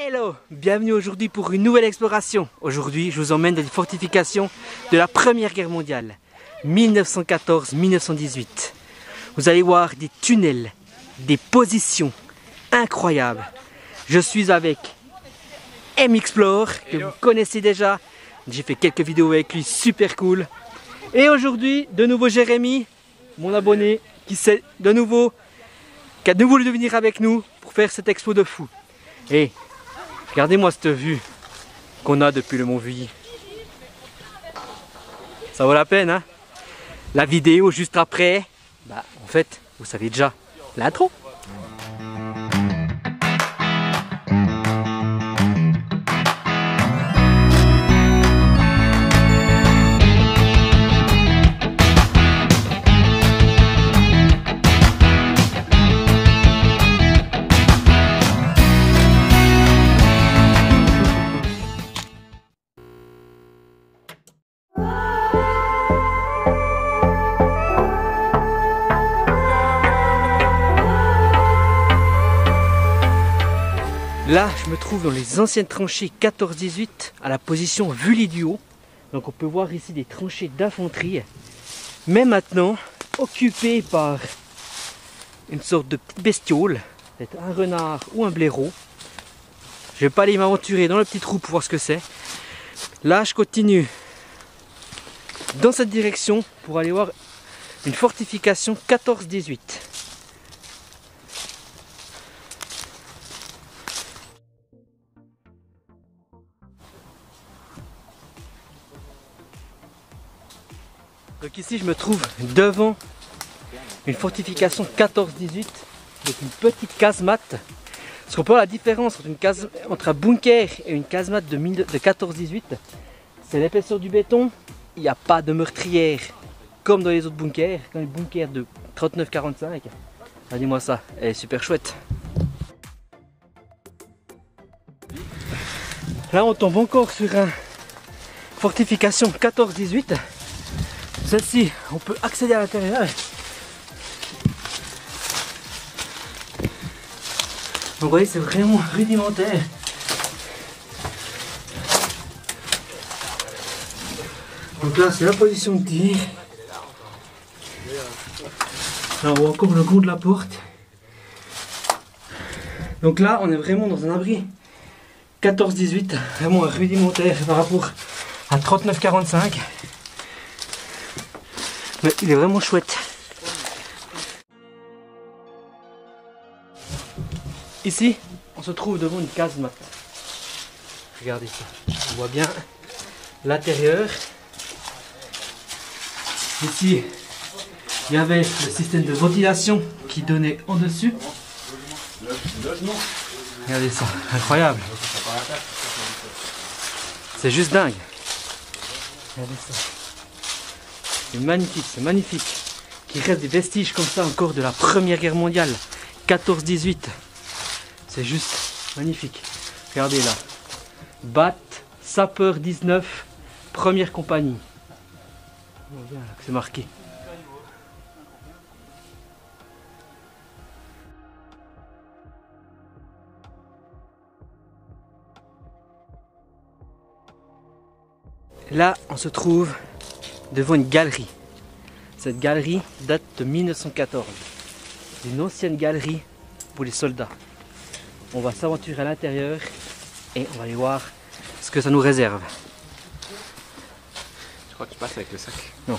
Hello, bienvenue aujourd'hui pour une nouvelle exploration. Aujourd'hui, je vous emmène dans les fortifications de la Première Guerre mondiale, 1914-1918. Vous allez voir des tunnels, des positions incroyables. Je suis avec M-Explore, que vous connaissez déjà. J'ai fait quelques vidéos avec lui, super cool. Et aujourd'hui, de nouveau Jérémy, mon abonné, qui a de nouveau voulu venir avec nous pour faire cette expo de fou. Et regardez-moi cette vue qu'on a depuis le Mont Vuilly. Ça vaut la peine, hein? La vidéo juste après, en fait, vous savez déjà l'intro. Là, je me trouve dans les anciennes tranchées 14-18 à la position Vuilly du Haut. Donc on peut voir ici des tranchées d'infanterie, mais maintenant occupées par une sorte de bestiole, peut-être un renard ou un blaireau. Je ne vais pas aller m'aventurer dans le petit trou pour voir ce que c'est. Là, je continue dans cette direction pour aller voir une fortification 14-18. Donc ici je me trouve devant une fortification 14-18 avec une petite casemate. Parce qu'on peut voir la différence entre un bunker et une casemate de 14-18, c'est l'épaisseur du béton. Il n'y a pas de meurtrière comme dans les autres bunkers, comme les bunkers de 39-45. Regardez-moi ça, elle est super chouette. Là on tombe encore sur une fortification 14-18. Celle-ci, on peut accéder à l'intérieur. Donc vous voyez, c'est vraiment rudimentaire. Donc là, c'est la position de tir. Là, on voit encore le gros de la porte. Donc là, on est vraiment dans un abri 14-18, vraiment rudimentaire par rapport à 39-45. Mais il est vraiment chouette. Ici, on se trouve devant une casemate. Regardez ça. On voit bien l'intérieur. Ici, il y avait le système de ventilation qui donnait en dessus. Regardez ça, incroyable. C'est juste dingue. Regardez ça. C'est magnifique, qu'il reste des vestiges comme ça encore de la Première Guerre mondiale, 14-18, c'est juste magnifique. Regardez là, BAT, sapeur 19, première compagnie, on voit bien là que c'est marqué. Là, on se trouve devant une galerie. Cette galerie date de 1914. C'est une ancienne galerie pour les soldats. On va s'aventurer à l'intérieur et on va aller voir ce que ça nous réserve. Je crois que tu passes avec le sac. Non.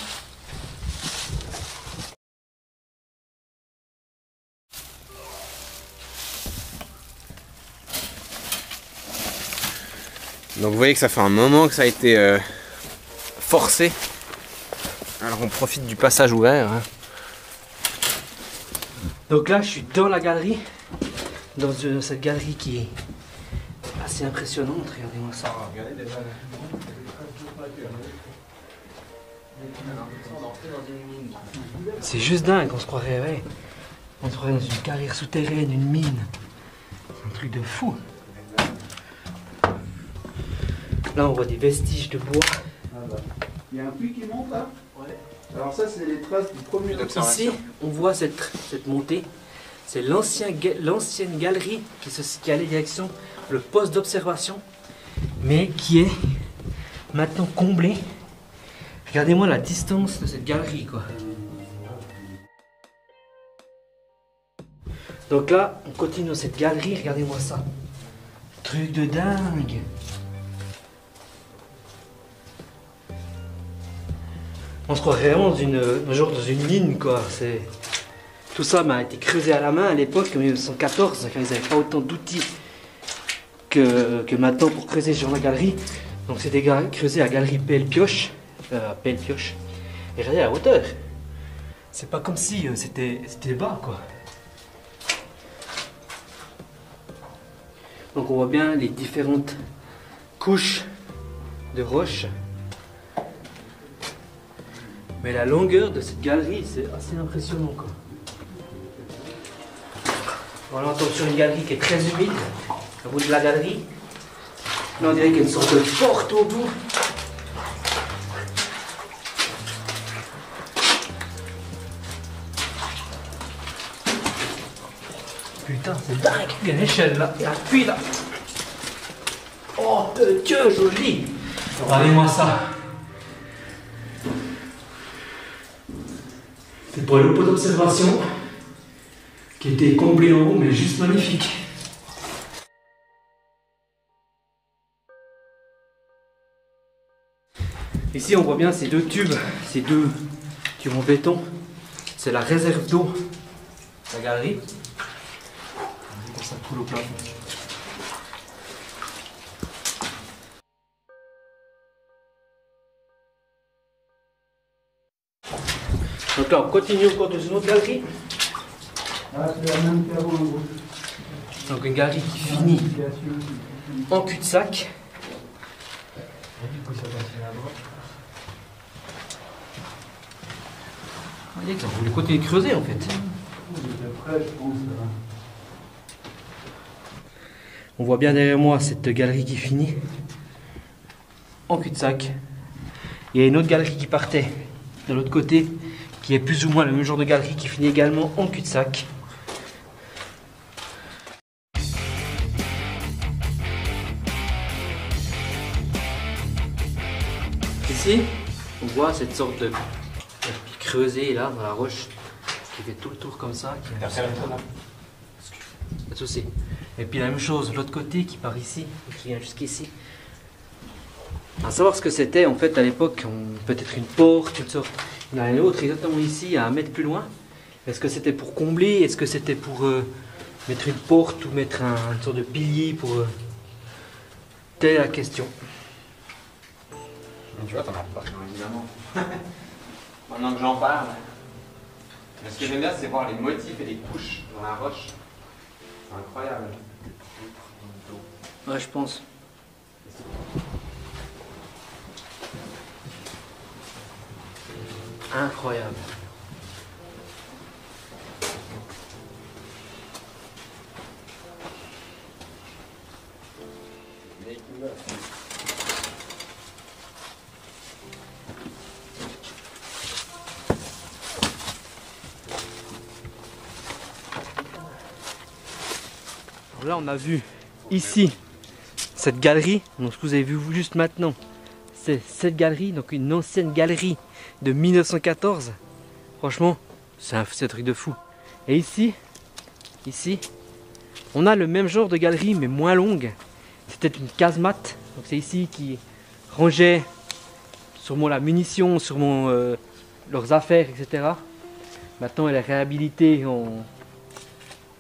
Donc vous voyez que ça fait un moment que ça a été forcé. Alors on profite du passage ouvert. Hein. Donc là je suis dans la galerie, dans cette galerie qui est assez impressionnante, regardez-moi ça. C'est juste dingue, on se croirait dans une carrière souterraine, une mine. C'est un truc de fou. Là on voit des vestiges de bois. Il y a un puits qui monte là. Ouais. Alors ça c'est les traces du premier. Ici on voit cette montée. C'est l'ancienne galerie qui allait direction le poste d'observation, mais qui est maintenant comblée. Regardez-moi la distance de cette galerie, quoi. Donc là, on continue dans cette galerie, regardez-moi ça. Truc de dingue. On se croirait vraiment dans dans une mine, quoi. Tout ça m'a été creusé à la main à l'époque, en 1914, quand ils n'avaient pas autant d'outils que maintenant pour creuser sur la galerie. Donc c'était creusé à galerie pelle-pioche. Et regardez la hauteur. C'est pas comme si c'était bas, quoi. Donc on voit bien les différentes couches de roches. Mais la longueur de cette galerie, c'est assez impressionnant, quoi. Voilà, on tombe sur une galerie qui est très humide, au bout de la galerie. Là, on dirait qu'il y a une sorte de porte au bout. Putain, c'est dingue, il y a une échelle là, il y a un puits là. Oh, Dieu, joli. Regardez-moi ça. C'est pour le pot d'observation qui était comblé en haut, mais juste magnifique. Ici, on voit bien ces deux tubes en béton. C'est la réserve d'eau de la galerie. Ça coule au plafond. Donc là, on continue encore dans une autre galerie. Donc une galerie qui finit en cul-de-sac. On voulait continuer de creuser en fait. On voit bien derrière moi cette galerie qui finit en cul-de-sac. Il y a une autre galerie qui partait de l'autre côté, qui est plus ou moins le même genre de galerie qui finit également en cul-de-sac. Ici, on voit cette sorte de creusé là dans la roche qui fait tout le tour comme ça. Pas de souci. Et puis la même chose de l'autre côté qui part ici et qui vient jusqu'ici. À savoir ce que c'était en fait à l'époque, peut-être une porte, une sorte. Il y en a une autre exactement ici à 1 mètre plus loin. Est-ce que c'était pour combler? Est-ce que c'était pour mettre une porte ou mettre une sorte de pilier pour. Telle est la question. Mais tu vois, t'en as pas, évidemment. Maintenant que j'en parle. Mais ce que j'aime bien, c'est voir les motifs et les couches dans la roche. C'est incroyable. Ouais, je pense. Incroyable. Alors là, on a vu ici cette galerie. Donc, ce que vous avez vu juste maintenant, c'est cette galerie, donc une ancienne galerie de 1914. Franchement, c'est un truc de fou. Et ici, on a le même genre de galerie, mais moins longue. C'était une casemate. Donc c'est ici qui rangeait sûrement la munition, sûrement leurs affaires, etc. Maintenant, elle est réhabilitée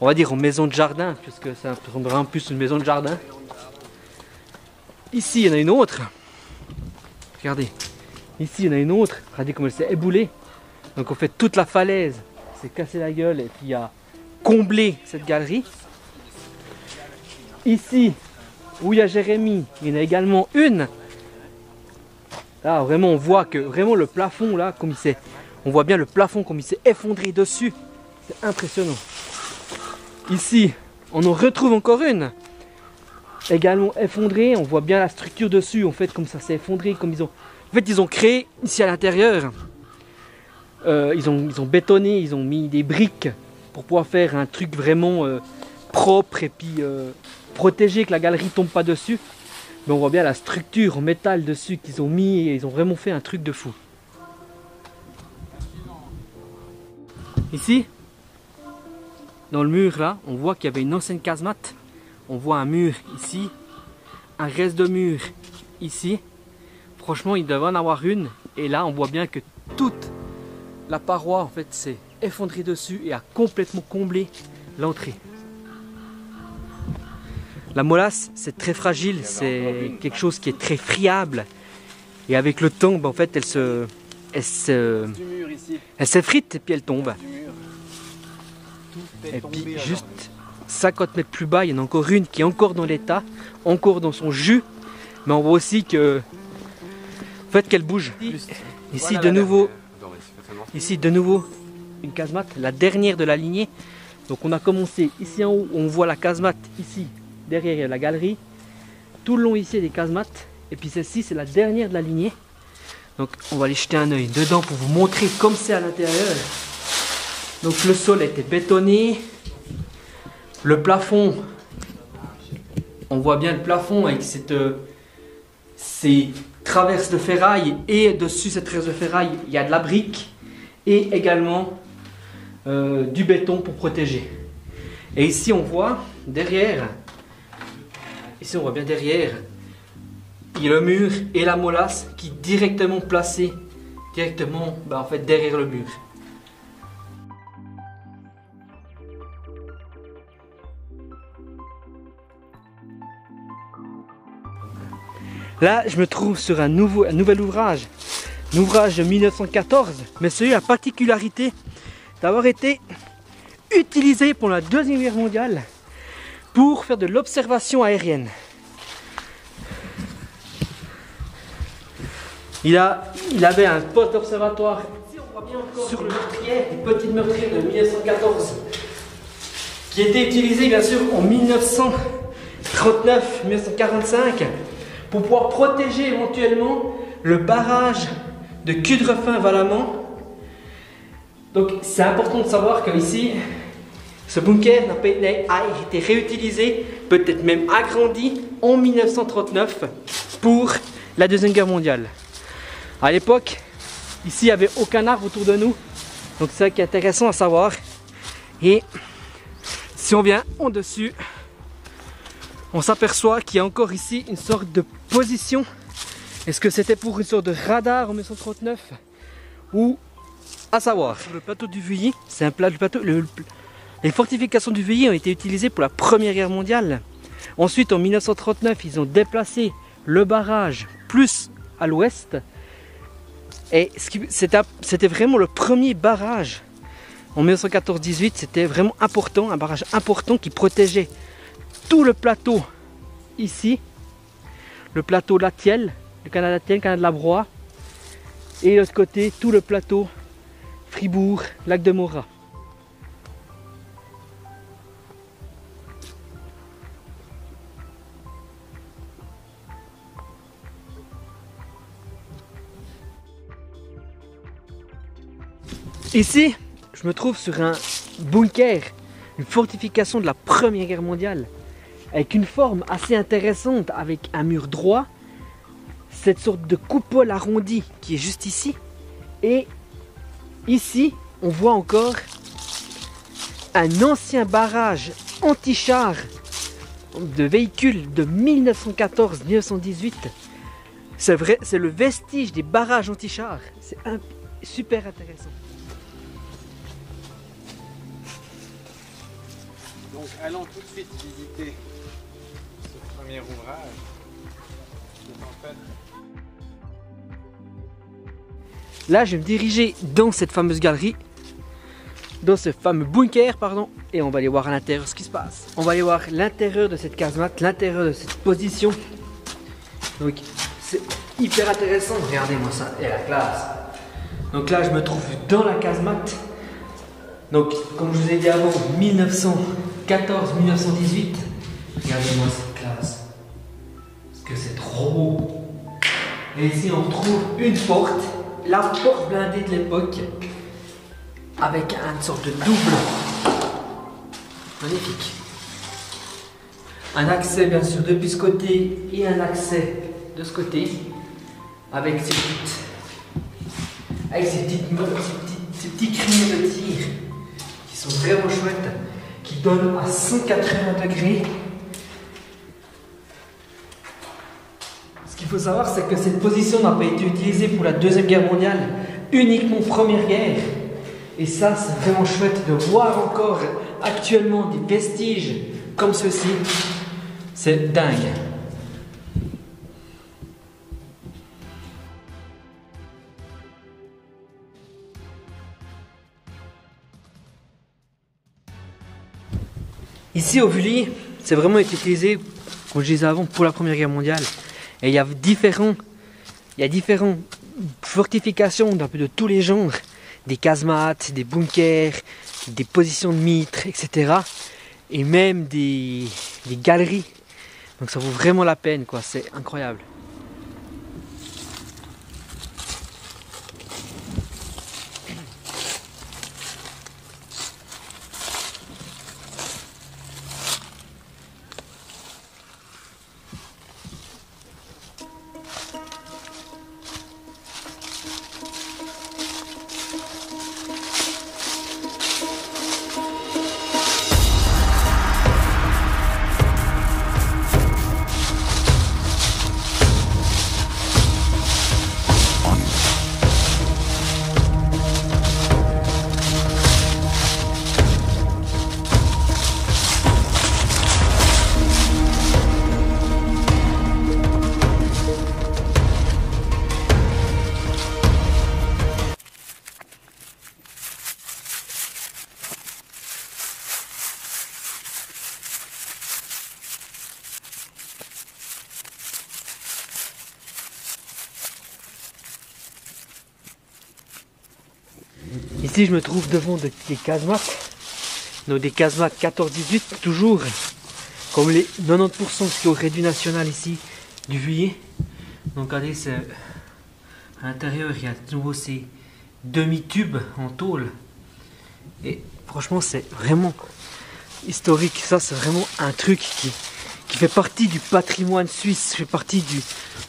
on va dire en maison de jardin, puisque ça ressemblera en plus une maison de jardin. Ici, il y en a une autre. Regardez. Ici, il y en a une autre. Regardez comment elle s'est éboulée. Donc, on fait toute la falaise. C'est cassé la gueule et puis il a comblé cette galerie. Ici, où il y a Jérémy, il y en a également une. Là, vraiment, on voit que vraiment le plafond, là, comme il s'est. On voit bien le plafond comme il s'est effondré dessus. C'est impressionnant. Ici, on en retrouve encore une. Également effondrée. On voit bien la structure dessus. En fait, comme ça s'est effondré. Comme ils ont. En fait, ils ont créé ici à l'intérieur. Ils ont bétonné. Ils ont mis des briques pour pouvoir faire un truc vraiment propre et puis protégé, que la galerie tombe pas dessus. Mais on voit bien la structure en métal dessus qu'ils ont mis et ils ont vraiment fait un truc de fou. Ici, dans le mur là, on voit qu'il y avait une ancienne casemate. On voit un mur ici, un reste de mur ici. Franchement, il devait en avoir une. Et là, on voit bien que toute la paroi en fait s'est effondrée dessus et a complètement comblé l'entrée. La molasse, c'est très fragile, c'est quelque chose qui est très friable. Et avec le temps, en fait, elle s'effrite et puis elle tombe. Et puis juste 50 mètres plus bas, il y en a encore une qui est encore dans l'état, encore dans son jus. Mais on voit aussi que, en fait, qu'elle bouge. Ici de nouveau, une casemate, la dernière de la lignée. Donc on a commencé ici en haut, on voit la casemate ici, derrière il y a la galerie. Tout le long ici il y a des casemates. Et puis celle-ci c'est la dernière de la lignée. Donc on va aller jeter un œil dedans pour vous montrer comme c'est à l'intérieur. Donc le sol a été bétonné. Le plafond, on voit bien le plafond avec ces traverses de ferraille. Et dessus cette traverse de ferraille, il y a de la brique. Et également du béton pour protéger. Et ici on voit derrière, ici on voit bien derrière, il y a le mur et la molasse qui est directement placée en fait derrière le mur. Là je me trouve sur un nouvel ouvrage. Un ouvrage de 1914, mais celui a la particularité d'avoir été utilisé pour la Deuxième Guerre mondiale pour faire de l'observation aérienne. Il avait un poste d'observatoire. Ici on voit bien encore sur le meurtrier, une petite meurtrière de 1914 qui était utilisée bien sûr en 1939-1945 pour pouvoir protéger éventuellement le barrage de Cudrefin-Valamand. Donc c'est important de savoir que ici, ce bunker a été réutilisé, peut-être même agrandi en 1939 pour la Deuxième Guerre mondiale. À l'époque, ici il n'y avait aucun arbre autour de nous, donc c'est ça qui est intéressant à savoir. Et si on vient en dessus, on s'aperçoit qu'il y a encore ici une sorte de position. Est-ce que c'était pour une sorte de radar en 1939 ou à savoir? Sur le plateau du Vuilly, c'est un plateau. Les fortifications du Vuilly ont été utilisées pour la Première Guerre mondiale. Ensuite, en 1939, ils ont déplacé le barrage plus à l'ouest. Et c'était vraiment le premier barrage. En 1914-18, c'était vraiment important, un barrage important qui protégeait tout le plateau ici, le plateau Latiel, le canal Latiel, le canal de la Broye, et de l'autre côté, tout le plateau Fribourg, lac de Morat. Ici, je me trouve sur un bunker, une fortification de la Première Guerre mondiale, avec une forme assez intéressante, avec un mur droit, cette sorte de coupole arrondie qui est juste ici, et ici, on voit encore un ancien barrage anti-char de véhicules de 1914-1918. C'est vrai, c'est le vestige des barrages anti-char. C'est super intéressant. Donc allons tout de suite visiter ce premier ouvrage. En fait... Là, je vais me diriger dans cette fameuse galerie, dans ce fameux bunker, pardon, et on va aller voir à l'intérieur ce qui se passe. On va aller voir l'intérieur de cette casemate, l'intérieur de cette position. Donc, c'est hyper intéressant. Regardez-moi ça, et la classe. Donc là, je me trouve dans la casemate. Donc, comme je vous ai dit avant, 1914-1918. Regardez-moi cette classe. Parce que c'est trop beau. Et ici, on retrouve une porte. La porte blindée de l'époque. Avec une sorte de double Magnifique. Un accès bien sûr depuis ce côté et un accès de ce côté avec ces petits criniers de tir qui sont vraiment chouettes, qui donnent à 180 degrés. Ce qu'il faut savoir, c'est que cette position n'a pas été utilisée pour la Deuxième Guerre mondiale, uniquement Première Guerre. Et ça, c'est vraiment chouette de voir encore actuellement des vestiges comme ceux-ci. C'est dingue. Ici au Vully, c'est vraiment été utilisé, comme je disais avant, pour la Première Guerre mondiale. Et il y a différentes fortifications d'un peu de tous les genres. Des casemates, des bunkers, des positions de mitres, etc. Et même des galeries. Donc ça vaut vraiment la peine, quoi. C'est incroyable. Ici je me trouve devant des casemates, donc des casemates 14-18 toujours, comme les 90% qui auraient du national ici, du Vully. Donc regardez, à l'intérieur il y a de nouveau ces demi-tubes en tôle. Et franchement c'est vraiment historique, ça c'est vraiment un truc qui fait partie du patrimoine suisse, fait partie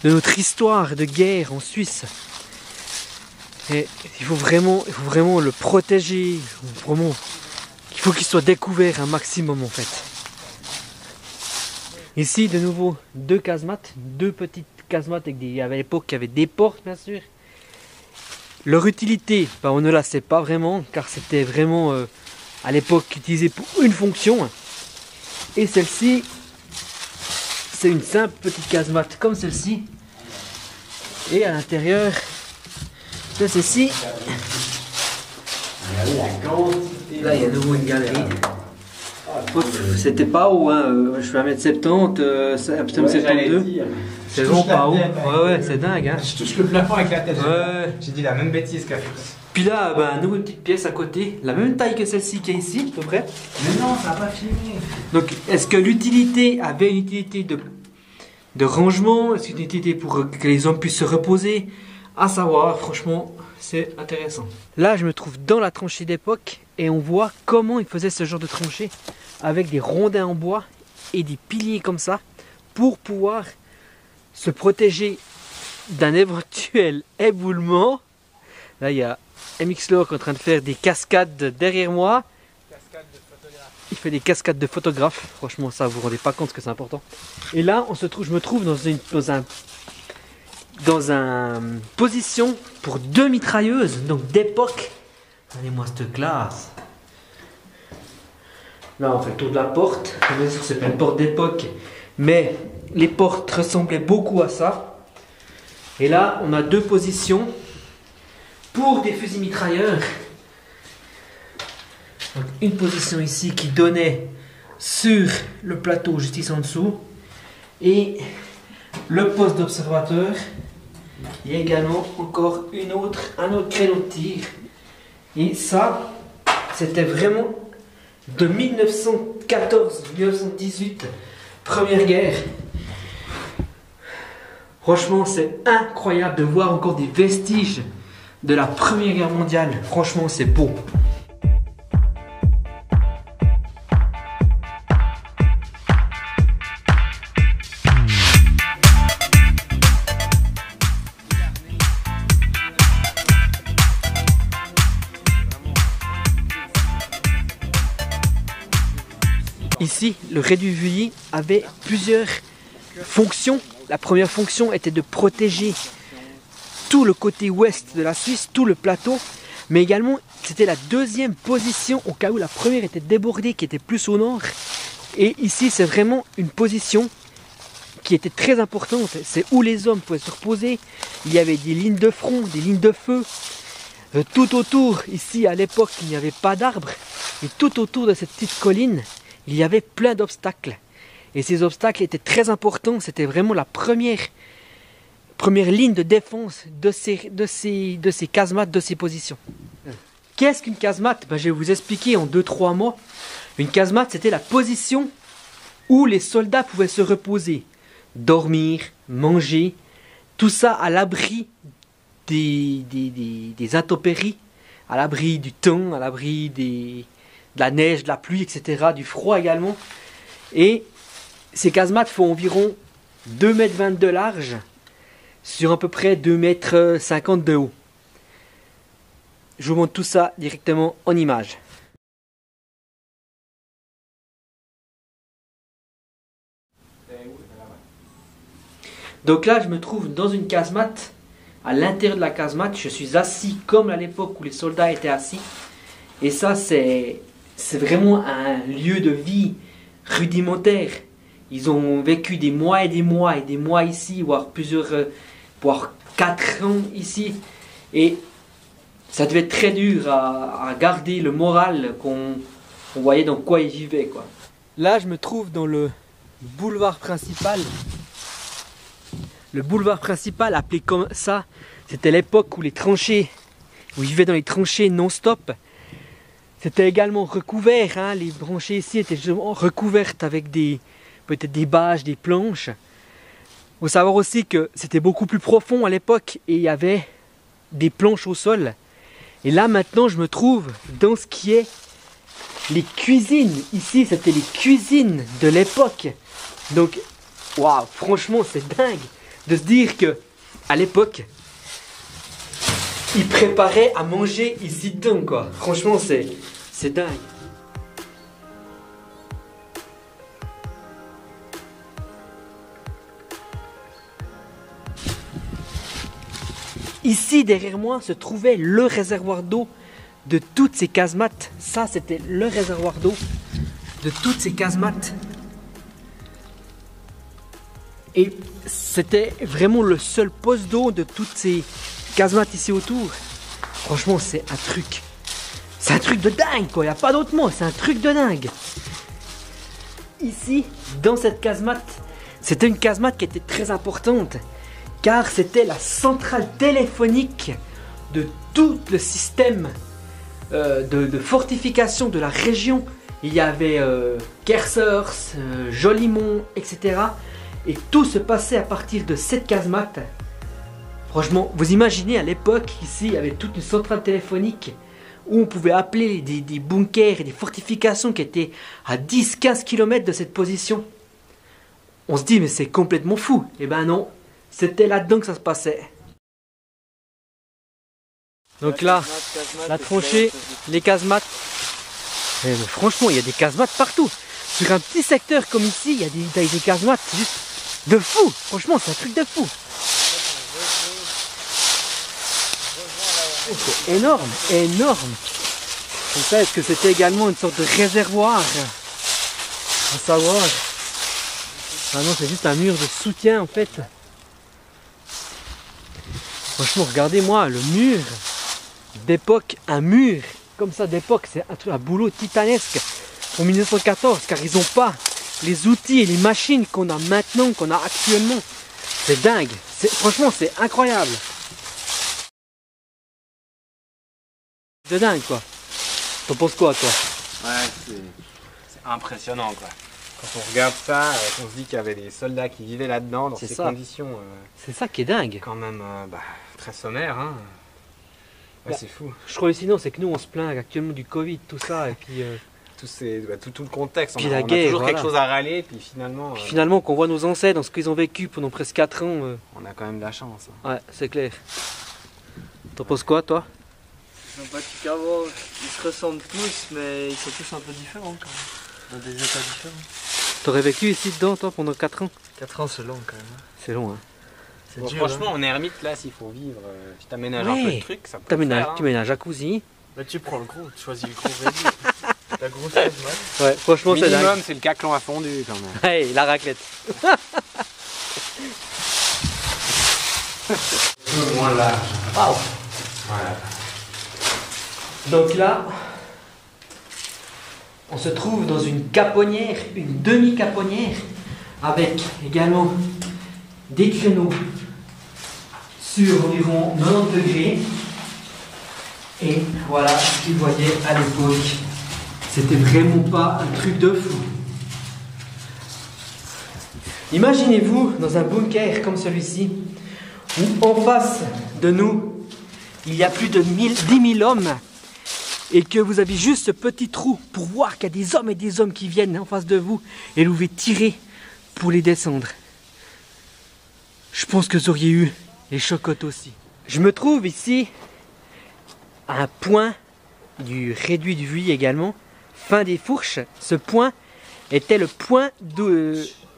de notre histoire de guerre en Suisse. Et il faut vraiment le protéger, il faut qu'il soit découvert un maximum en fait. Ici de nouveau deux casemates, deux petites casemates avec à l'époque il y avait des portes bien sûr. Leur utilité, on ne la sait pas vraiment car c'était vraiment à l'époque utilisé pour une fonction. Et celle-ci, c'est une simple petite casemate comme celle-ci. Et à l'intérieur de ceci, là il y a de nouveau une galerie. C'était pas haut, hein. Je fais 1m70, 1m72. C'est vraiment pas haut. Ouais, c'est dingue. Hein. Je touche le plafond avec la tête. Ouais. J'ai dit la même bêtise qu'à Furs. Puis là, une nouvelle petite pièce à côté, la même taille que celle-ci qui est ici, à peu près. Mais non, ça n'a pas fini. Donc, est-ce que l'utilité avait une utilité de rangement? Est-ce qu'une utilité pour que les hommes puissent se reposer? À savoir, franchement, c'est intéressant. Là, je me trouve dans la tranchée d'époque et on voit comment ils faisaient ce genre de tranchée avec des rondins en bois et des piliers comme ça pour pouvoir se protéger d'un éventuel éboulement. Là, il y a MXLore qui est en train de faire des cascades derrière moi. Il fait des cascades de photographes. Franchement, ça, vous vous rendez pas compte que c'est important. Et là, je me trouve dans une position pour deux mitrailleuses, donc d'époque. Regardez-moi cette classe. Là, on fait le tour de la porte. Bien sûr, c'est pas une porte d'époque, mais les portes ressemblaient beaucoup à ça. Et là, on a deux positions pour des fusils mitrailleurs. Donc, une position ici qui donnait sur le plateau juste ici en dessous. Et le poste d'observateur. Il y a également encore un autre créneau de tir. Et ça, c'était vraiment de 1914-1918, Première Guerre. Franchement, c'est incroyable de voir encore des vestiges de la Première Guerre mondiale. Franchement, c'est beau. ici, le réduit Vully avait plusieurs fonctions. La première fonction était de protéger tout le côté ouest de la Suisse, tout le plateau, mais également c'était la deuxième position au cas où la première était débordée, qui était plus au nord. Et ici, c'est vraiment une position qui était très importante. C'est où les hommes pouvaient se reposer. Il y avait des lignes de front, des lignes de feu. Tout autour, ici à l'époque, il n'y avait pas d'arbres. Et tout autour de cette petite colline, il y avait plein d'obstacles. Et ces obstacles étaient très importants. C'était vraiment la première ligne de défense de ces casemates, de ces positions. Qu'est-ce qu'une casemate? Je vais vous expliquer en 2-3 mots. Une casemate, c'était la position où les soldats pouvaient se reposer, dormir, manger, tout ça à l'abri des intempéries, à l'abri du temps, à l'abri de la neige, de la pluie, etc., du froid également. Et ces casemates font environ 2,20 m de large sur à peu près 2,50 m de haut. Je vous montre tout ça directement en image. Donc là, je me trouve dans une casemate. À l'intérieur de la casemate, je suis assis comme à l'époque où les soldats étaient assis. Et ça, c'est vraiment un lieu de vie rudimentaire. Ils ont vécu des mois et des mois et des mois ici, voire 4 ans ici. Et ça devait être très dur à garder le moral qu'on voyait dans quoi ils vivaient, quoi. Là, je me trouve dans le boulevard principal. Le boulevard principal, appelé comme ça, c'était l'époque où les tranchées, où ils vivaient dans les tranchées non-stop. C'était également recouvert, hein, les tranchées ici étaient justement recouvertes avec peut-être des bâches, des planches. Il faut savoir aussi que c'était beaucoup plus profond à l'époque et il y avait des planches au sol. Et là maintenant, je me trouve dans ce qui est les cuisines. Ici, c'était les cuisines de l'époque. Donc, waouh, franchement, c'est dingue de se dire que à l'époque, ils préparaient à manger ici dedans, quoi. Franchement, c'est dingue. Ici, derrière moi, se trouvait le réservoir d'eau de toutes ces casemates. Ça, c'était le réservoir d'eau de toutes ces casemates. Et c'était vraiment le seul poste d'eau de toutes ces casemates ici autour. Franchement, c'est un truc de dingue, quoi. Il n'y a pas d'autre mot, c'est un truc de dingue. Ici, dans cette casemate, c'était une casemate qui était très importante, car c'était la centrale téléphonique de tout le système de fortification de la région. Il y avait Kersers, Jolimont, etc. Et tout se passait à partir de cette casemate. Franchement, vous imaginez à l'époque, ici, il y avait toute une centrale téléphonique où on pouvait appeler des bunkers et des fortifications qui étaient à 10-15 km de cette position. On se dit, mais c'est complètement fou. Eh ben non, c'était là-dedans que ça se passait. Donc là, la tranchée, les casemates. Mais franchement, il y a des casemates partout. Sur un petit secteur comme ici, il y a des casemates, c'est juste de fou. Franchement, c'est un truc de fou. C'est énorme, énorme. Comme ça, est-ce que c'était également une sorte de réservoir? À savoir. Ah non, c'est juste un mur de soutien en fait. Franchement, regardez-moi le mur d'époque, un mur comme ça d'époque, c'est un boulot titanesque en 1914, car ils n'ont pas les outils et les machines qu'on a maintenant, qu'on a actuellement. C'est dingue, franchement c'est incroyable. De dingue quoi. T'en penses quoi toi? Ouais, c'est impressionnant quoi. Quand on regarde ça, on se dit qu'il y avait des soldats qui vivaient là-dedans, dans ces conditions. C'est ça qui est dingue. Quand même très sommaire, hein. Ouais, c'est fou. Je crois sinon c'est que nous on se plaint actuellement du Covid, tout ça, et puis tout le contexte, puis on la a guerre, toujours voilà. quelque chose à râler, puis finalement... finalement qu'on voit nos ancêtres dans ce qu'ils ont vécu pendant presque 4 ans. On a quand même de la chance. Hein. Ouais, c'est clair. T'en penses quoi toi? Sympathique à voir, ils se ressemblent tous, mais ils sont tous un peu différents quand même. Dans des états différents. T'aurais vécu ici dedans toi pendant 4 ans? 4 ans c'est long quand même. C'est long hein. C'est Bon, dur. franchement, en ermite, là, s'il faut vivre, tu t'aménages un peu Ouais. le truc, ça peut le faire, Tu mets un jacuzzi. Mais tu prends le gros, tu choisis le gros réduit. La grosse casemate. Ouais, franchement c'est dingue. Minimum, c'est le caclon à fondu quand même. Hey, la raclette. Moins large. Waouh. Voilà. Donc là, on se trouve dans une caponnière, une demi-caponnière, avec également des créneaux sur environ 90 degrés. Et voilà ce qu'ils voyaient à l'époque. C'était vraiment pas un truc de fou. Imaginez-vous dans un bunker comme celui-ci, où en face de nous, il y a plus de 10 000 hommes, et que vous avez juste ce petit trou pour voir qu'il y a des hommes et des hommes qui viennent en face de vous, et vous pouvez tirer pour les descendre. Je pense que vous auriez eu les chocottes aussi. Je me trouve ici à un point du réduit du Vuilly également, fin des Fourches. Ce point était le point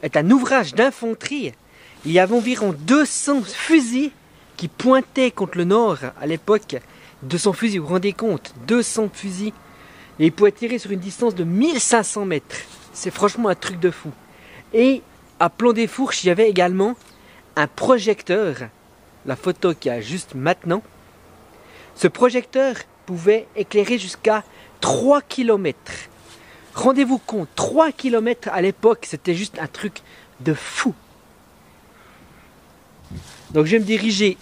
est un ouvrage d'infanterie. Il y avait environ 200 fusils qui pointaient contre le nord à l'époque. 200 fusils, vous vous rendez compte? 200 fusils. Et ils pouvaient tirer sur une distance de 1500 mètres. C'est franchement un truc de fou. Et à Plan des Fourches, il y avait également un projecteur. La photo qu'il y a juste maintenant. Ce projecteur pouvait éclairer jusqu'à 3 km. Rendez-vous compte, 3 km à l'époque, c'était juste un truc de fou. Donc je vais me diriger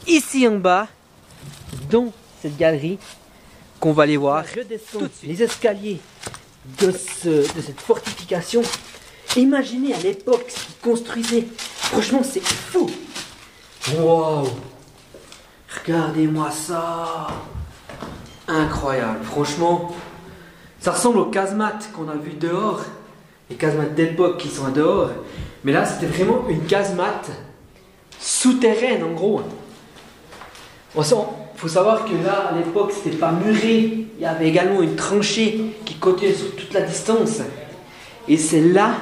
ici en bas, dans cette galerie, qu'on va aller voir. Je descends les escaliers de cette fortification. Imaginez à l'époque ce qu'ils construisaient. Franchement, c'est fou. Wow! Regardez-moi ça! Incroyable, franchement. Ça ressemble aux casemates qu'on a vues dehors. Les casemates d'époque qui sont dehors. Mais là, c'était vraiment une casemate souterraine, en gros. Il faut savoir que là, à l'époque, c'était pas muré. Il y avait également une tranchée qui continuait sur toute la distance. Et c'est là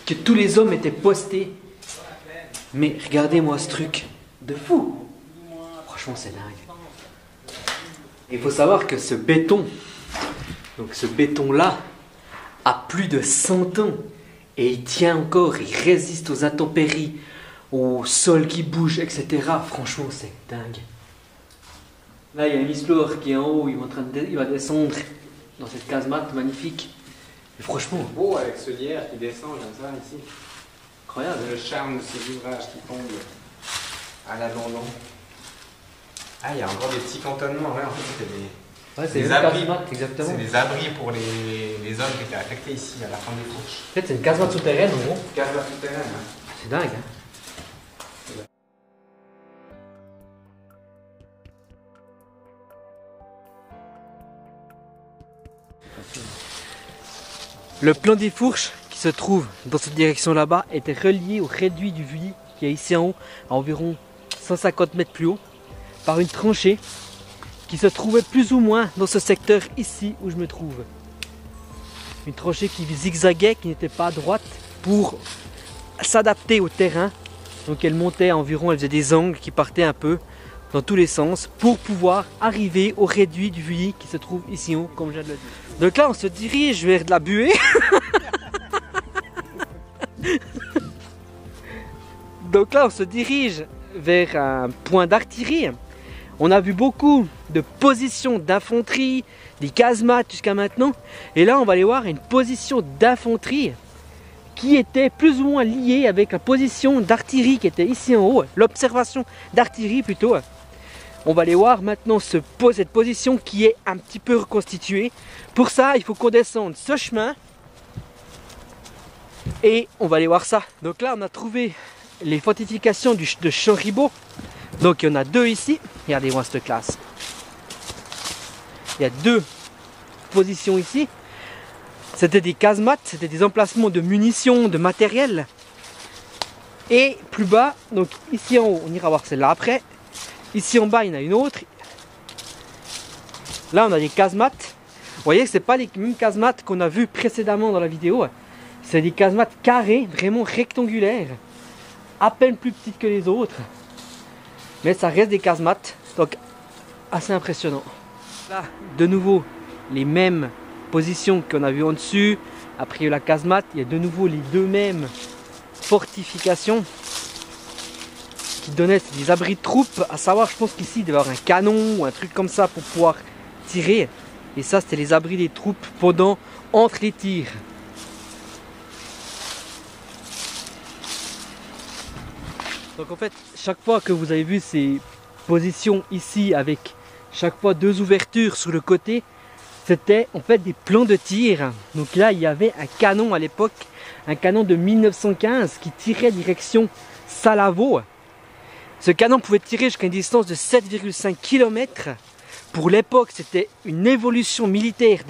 que tous les hommes étaient postés. Mais regardez-moi ce truc de fou. Franchement, c'est dingue. Et il faut savoir que ce béton, donc ce béton-là, a plus de 100 ans. Et il tient encore, il résiste aux intempéries, au sol qui bouge, etc. Franchement, c'est dingue. Là, il y a Miss Laure qui est en haut, il va descendre dans cette casemate magnifique. Et franchement, Beau avec ce lierre qui descend comme ça ici. incroyable. Le charme de ces ouvrages qui tombent à l'abandon. Ah, il y a encore des petits cantonnements. Ouais, en fait, c'était des... Ouais, c'est des une abris. casemate, exactement. C'est des abris pour les hommes qui étaient affectés ici à la fin des Fourches. En fait, c'est une casemate souterraine, en gros. Casemates souterraines. Hein. C'est dingue, hein. Le plan des Fourches qui se trouve dans cette direction là-bas était relié au réduit du Vuilly qui est ici en haut, à environ 150 mètres plus haut, par une tranchée qui se trouvait plus ou moins dans ce secteur ici où je me trouve. Une tranchée qui zigzaguait, qui n'était pas droite pour s'adapter au terrain. Donc elle montait environ, elle faisait des angles qui partaient un peu dans tous les sens pour pouvoir arriver au réduit du Vuilly qui se trouve ici en haut, comme je viens de le dire. Donc là, on se dirige vers de la buée. Donc là, on se dirige vers un point d'artillerie. On a vu beaucoup de positions d'infanterie, des casemates jusqu'à maintenant. Et là, on va aller voir une position d'infanterie qui était plus ou moins liée avec la position d'artillerie qui était ici en haut. L'observation d'artillerie plutôt. On va aller voir maintenant cette position qui est un petit peu reconstituée. Pour ça, il faut qu'on descende ce chemin. Et on va aller voir ça. Donc là, on a trouvé les fortifications de Champ-Ribaud. Donc il y en a deux ici. Regardez-moi cette classe. Il y a deux positions ici. C'était des casemates, c'était des emplacements de munitions, de matériel. Et plus bas, donc ici en haut, on ira voir celle-là après. Ici en bas, il y en a une autre. Là, on a des casemates. voyez, c'est pas les mêmes casemates qu'on a vu précédemment dans la vidéo. C'est des casemates carrées, vraiment rectangulaires, à peine plus petites que les autres. Mais ça reste des casemates, donc assez impressionnant. Là, de nouveau, les mêmes positions qu'on a vu en dessus. Après la casemate, il y a de nouveau les deux mêmes fortifications qui donnaient des abris de troupes. À savoir, je pense qu'ici il devait y avoir un canon ou un truc comme ça pour pouvoir tirer. Et ça, c'était les abris des troupes entre les tirs. Donc en fait, chaque fois que vous avez vu ces positions ici avec chaque fois deux ouvertures sur le côté, c'était en fait des plans de tir. Donc là, il y avait un canon à l'époque, un canon de 1915 qui tirait direction Salavo. Ce canon pouvait tirer jusqu'à une distance de 7,5 km. Pour l'époque, c'était une évolution militaire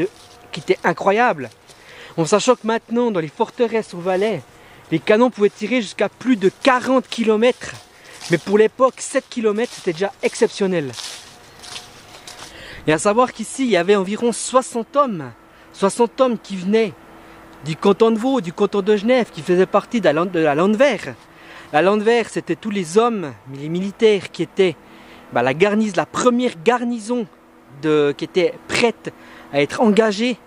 qui était incroyable. En sachant que maintenant, dans les forteresses au Valais, les canons pouvaient tirer jusqu'à plus de 40 km. Mais pour l'époque, 7 km, c'était déjà exceptionnel. Et à savoir qu'ici, il y avait environ 60 hommes. 60 hommes qui venaient du canton de Vaud, du canton de Genève, qui faisaient partie de la Landwehr. La Landwehr, c'était tous les hommes, les militaires qui étaient la première garnison qui était prête à être engagée.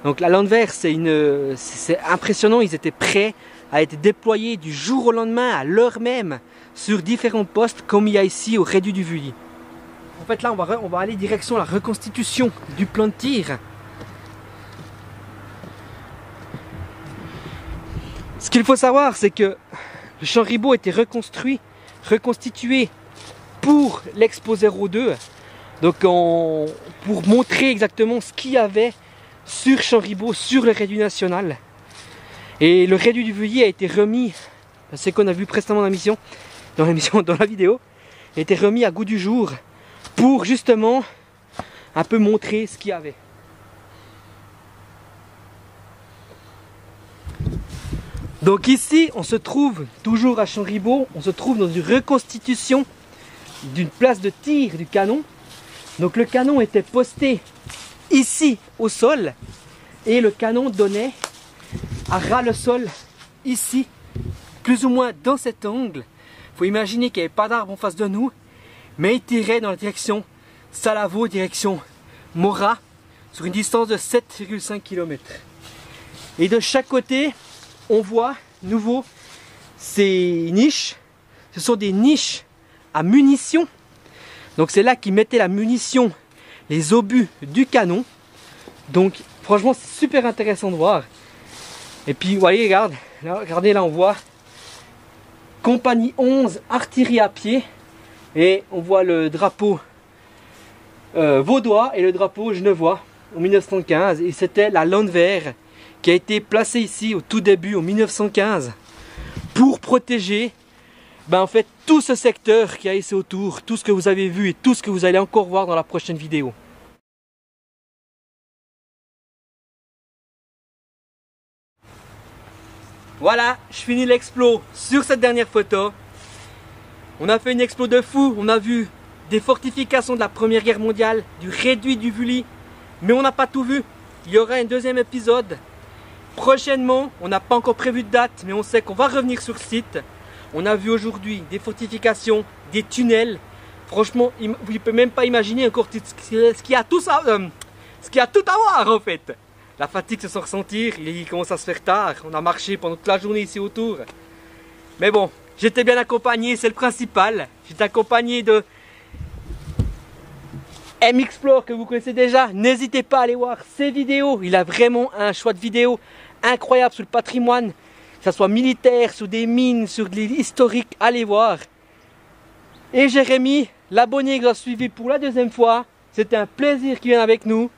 Donc la Landwehr, c'est impressionnant, ils étaient prêts à être déployés du jour au lendemain, à l'heure même, sur différents postes, comme il y a ici au Réduit du Vully. En fait là, on va aller direction la reconstitution du plan de tir. Ce qu'il faut savoir, c'est que le champ Ribot était reconstitué pour l'Expo 02. Donc pour montrer exactement ce qu'il y avait sur champ Ribot, sur le Réduit national. Et le Réduit du Vully a été remis, c'est ce qu'on a vu précédemment dans la vidéo, a été remis à goût du jour pour justement un peu montrer ce qu'il y avait. Donc ici, on se trouve toujours à champ Ribot, on se trouve dans une reconstitution d'une place de tir du canon. Donc le canon était posté ici au sol et le canon donnait à ras le sol ici, plus ou moins dans cet angle. Il faut imaginer qu'il n'y avait pas d'arbre en face de nous, mais il tirait dans la direction Salavo, direction Morat, sur une distance de 7,5 km. Et de chaque côté, on voit nouveau ces niches. Ce sont des niches à munitions. Donc c'est là qu'ils mettaient la munition, les obus du canon. Donc franchement, c'est super intéressant de voir. Et puis vous voyez, regardez là, on voit compagnie 11 artillerie à pied. Et on voit le drapeau vaudois et le drapeau genevois en 1915. Et c'était la Landwehr qui a été placée ici au tout début en 1915 pour protéger en fait tout ce secteur qui a ici autour, tout ce que vous avez vu et tout ce que vous allez encore voir dans la prochaine vidéo. Voilà, je finis l'explo sur cette dernière photo. On a fait une explo de fou, on a vu des fortifications de la Première Guerre mondiale, du Réduit du Vully, mais on n'a pas tout vu. Il y aura un deuxième épisode prochainement, on n'a pas encore prévu de date, mais on sait qu'on va revenir sur site. On a vu aujourd'hui des fortifications, des tunnels. Franchement, vous ne pouvez même pas imaginer encore ce qu'il y a tout à voir en fait. La fatigue se sent ressentir, il commence à se faire tard. On a marché pendant toute la journée ici autour. Mais bon, j'étais bien accompagné, c'est le principal. J'étais accompagné de M-Explore que vous connaissez déjà. N'hésitez pas à aller voir ses vidéos. Il a vraiment un choix de vidéos incroyable sur le patrimoine. Que ce soit militaire, sur des mines, sur de l'historique, allez voir. Et Jérémy, l'abonné que j'ai suivi pour la deuxième fois, c'était un plaisir qu'il vienne avec nous.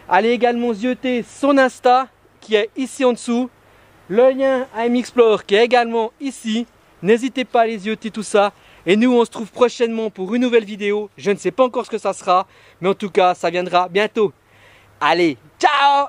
Allez également zioter son Insta qui est ici en dessous. Le lien à M-Explore qui est également ici. N'hésitez pas à aller zioter tout ça. Et nous, on se trouve prochainement pour une nouvelle vidéo. Je ne sais pas encore ce que ça sera, mais en tout cas, ça viendra bientôt. Allez, ciao!